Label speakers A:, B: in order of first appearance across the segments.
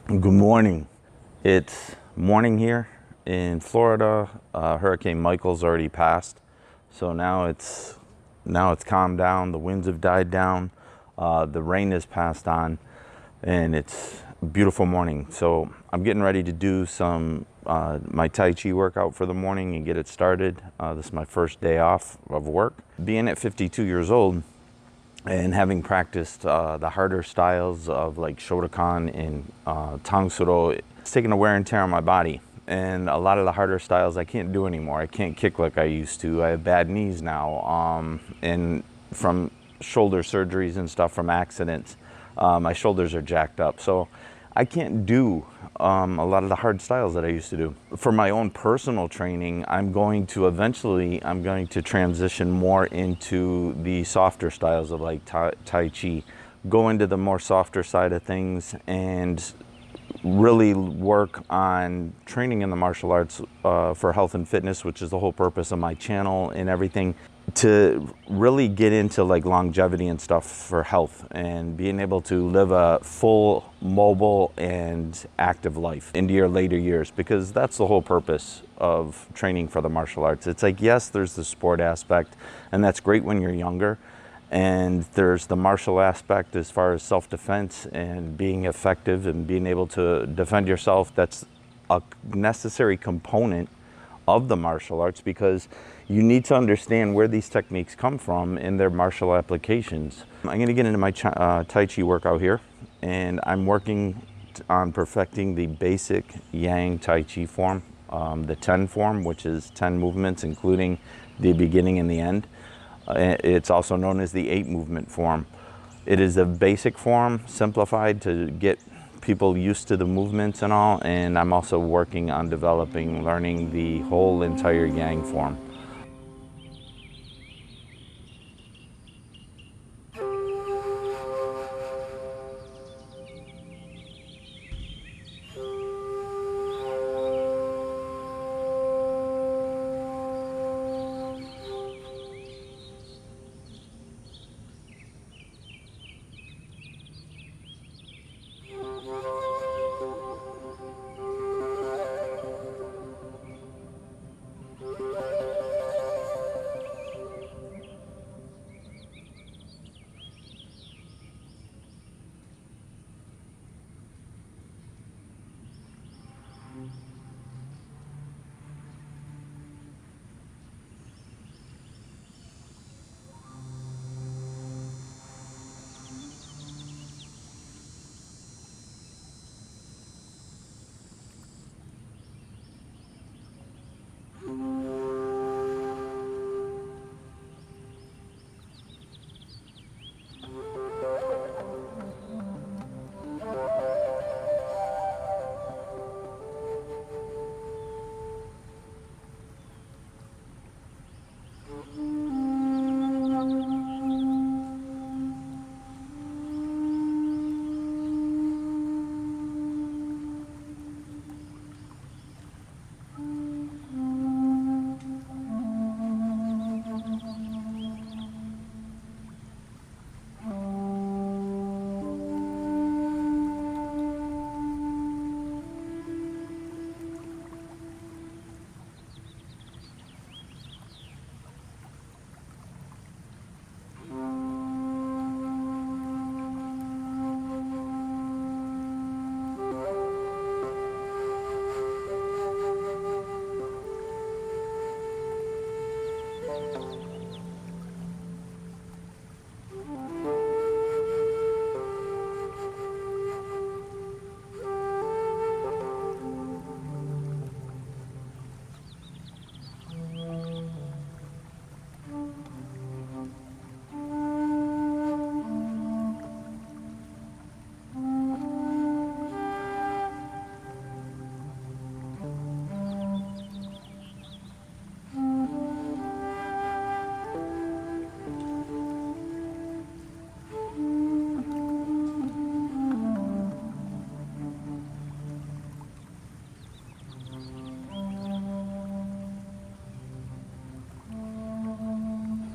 A: Good morning. It's morning here in Florida. Hurricane Michael's already passed, so now it's calmed down. The winds have died down. The rain has passed on, and it's a beautiful morning. So I'm getting ready to do some my Tai Chi workout for the morning and get it started. This is my first day off of work. Being at 52 years old, and having practiced the harder styles of like Shotokan and Tang, it's taken a wear and tear on my body. And a lot of the harder styles I can't do anymore. I can't kick like I used to. I have bad knees now, and from shoulder surgeries and stuff from accidents, my shoulders are jacked up. So I can't do a lot of the hard styles that I used to do. For my own personal training, I'm going to transition more into the softer styles of like Tai Chi, go into the more softer side of things and really work on training in the martial arts for health and fitness, which is the whole purpose of my channel and everything, to really get into like longevity and stuff for health and being able to live a full, mobile and active life into your later years, because that's the whole purpose of training for the martial arts. It's like, yes, there's the sport aspect, and that's great when you're younger, and there's the martial aspect as far as self-defense and being effective and being able to defend yourself. That's a necessary component of the martial arts, because you need to understand where these techniques come from in their martial applications. I'm going to get into my Tai Chi workout here, and I'm working on perfecting the basic Yang Tai Chi form, the 10 form, which is 10 movements, including the beginning and the end. It's also known as the 8 movement form. It is a basic form, simplified to get people used to the movements and all, and I'm also working on learning the whole entire Yang form.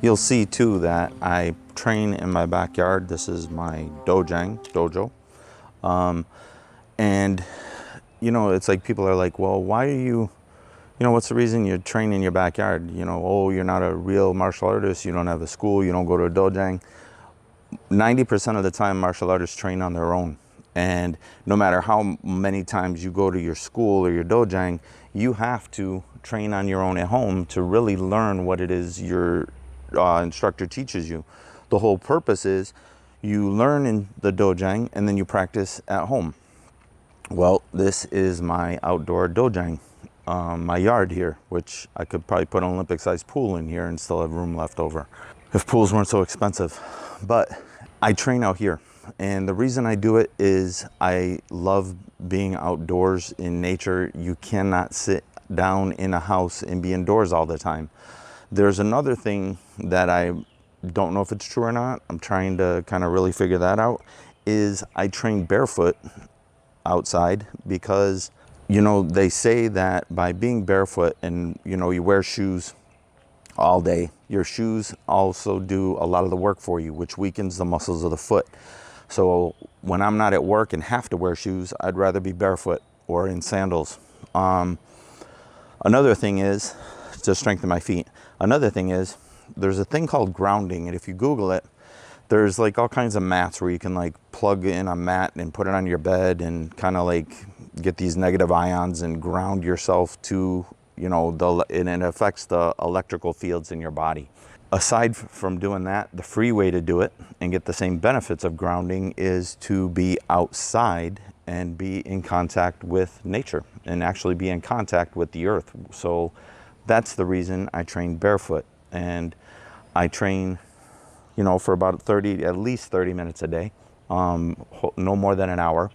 A: You'll see too that I train in my backyard. This is my dojo. And, you know, it's like people are like, well, why are you know, what's the reason you train in your backyard? You know, oh, you're not a real martial artist. You don't have a school. You don't go to a dojang. 90% of the time, martial artists train on their own. And no matter how many times you go to your school or your dojang, you have to train on your own at home to really learn what it is your instructor teaches you. The whole purpose is you learn in the dojang and then you practice at home. Well, this is my outdoor dojang, my yard here, which I could probably put an Olympic-sized pool in here and still have room left over if pools weren't so expensive. But I train out here, and the reason I do it is I love being outdoors in nature. You cannot sit down in a house and be indoors all the time. There's another thing that I don't know if it's true or not. I'm trying to kind of really figure that out, is I train barefoot outside because, you know, they say that by being barefoot and, you know, you wear shoes all day, your shoes also do a lot of the work for you, which weakens the muscles of the foot. So when I'm not at work and have to wear shoes, I'd rather be barefoot or in sandals. Another thing is to strengthen my feet. Another thing is there's a thing called grounding, and if you Google it, there's like all kinds of mats where you can like plug in a mat and put it on your bed and kind of like get these negative ions and ground yourself to, you know, and it affects the electrical fields in your body. Aside from doing that, the free way to do it and get the same benefits of grounding is to be outside and be in contact with nature and actually be in contact with the earth. So that's the reason I train barefoot, and I train, you know, for about at least 30 minutes a day, no more than an hour.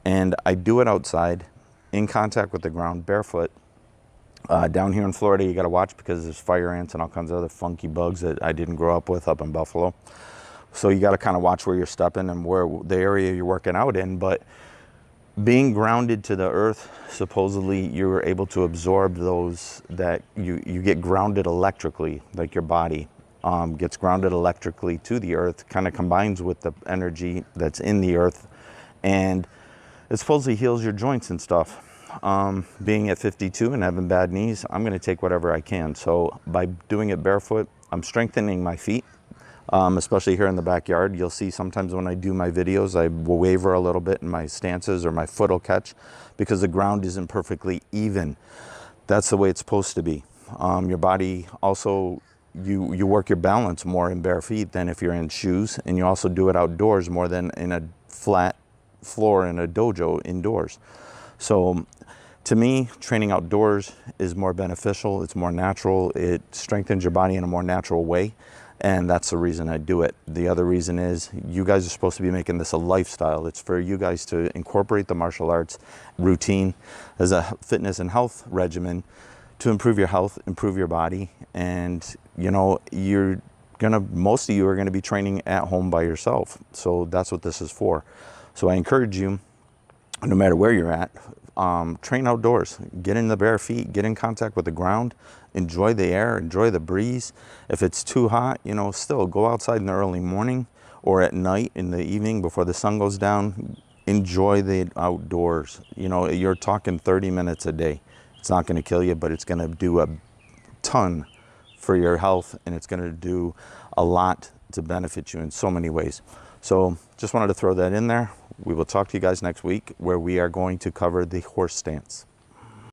A: And I do it outside in contact with the ground barefoot. Down here in Florida, you got to watch because there's fire ants and all kinds of other funky bugs that I didn't grow up with up in Buffalo. So you got to kind of watch where you're stepping and where the area you're working out in. But being grounded to the earth, supposedly you're able to absorb those, that you get grounded electrically, like your body gets grounded electrically to the earth, kind of combines with the energy that's in the earth, and it supposedly heals your joints and stuff. Being at 52 and having bad knees, I'm going to take whatever I can. So by doing it barefoot, I'm strengthening my feet, especially here in the backyard. You'll see sometimes when I do my videos, I will waver a little bit in my stances or my foot will catch because the ground isn't perfectly even. That's the way it's supposed to be. Your body also, you work your balance more in bare feet than if you're in shoes, and you also do it outdoors more than in a flat floor in a dojo indoors. So to me, training outdoors is more beneficial. It's more natural. It strengthens your body in a more natural way. And that's the reason I do it. The other reason is you guys are supposed to be making this a lifestyle. It's for you guys to incorporate the martial arts routine as a fitness and health regimen to improve your health, improve your body. And, you know, most of you are going to be training at home by yourself. So that's what this is for. So I encourage you, no matter where you're at, train outdoors, get in the bare feet, get in contact with the ground, enjoy the air, enjoy the breeze. If it's too hot, you know, still go outside in the early morning or at night in the evening before the sun goes down. Enjoy the outdoors. You know, you're talking 30 minutes a day. It's not going to kill you, but it's going to do a ton for your health, and it's going to do a lot to benefit you in so many ways. So just wanted to throw that in there. We will talk to you guys next week where we are going to cover the horse stance.